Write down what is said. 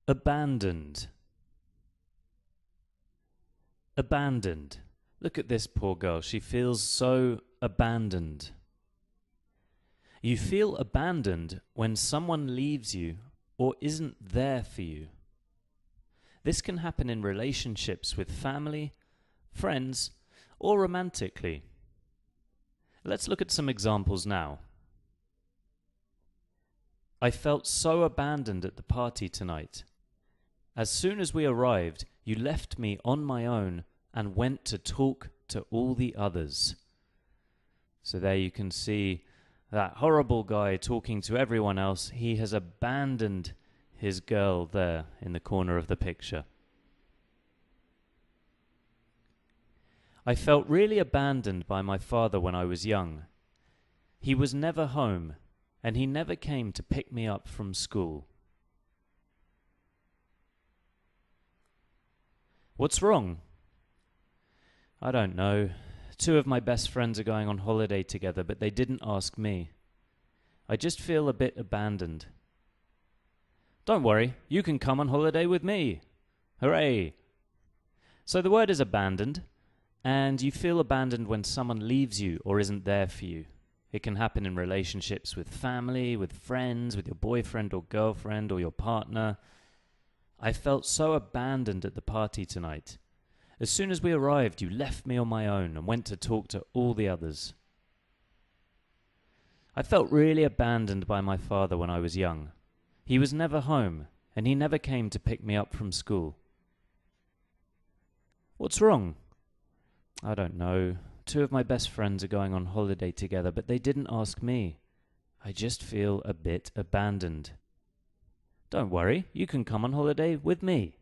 Abandoned. Abandoned. Look at this poor girl. She feels so abandoned. You feel abandoned when someone leaves you or isn't there for you. This can happen in relationships with family, friends, or romantically. Let's look at some examples now. I felt so abandoned at the party tonight. As soon as we arrived, you left me on my own and went to talk to all the others. So there you can see that horrible guy talking to everyone else. He has abandoned his girl there in the corner of the picture. I felt really abandoned by my father when I was young. He was never home, and he never came to pick me up from school. What's wrong? I don't know. 2 of my best friends are going on holiday together, but they didn't ask me. I just feel a bit abandoned. Don't worry, you can come on holiday with me. Hooray! So the word is abandoned, and you feel abandoned when someone leaves you or isn't there for you. It can happen in relationships with family, with friends, with your boyfriend or girlfriend or your partner. I felt so abandoned at the party tonight. As soon as we arrived, you left me on my own and went to talk to all the others. I felt really abandoned by my father when I was young. He was never home, and he never came to pick me up from school. What's wrong? I don't know. 2 of my best friends are going on holiday together, but they didn't ask me. I just feel a bit abandoned. Don't worry, you can come on holiday with me.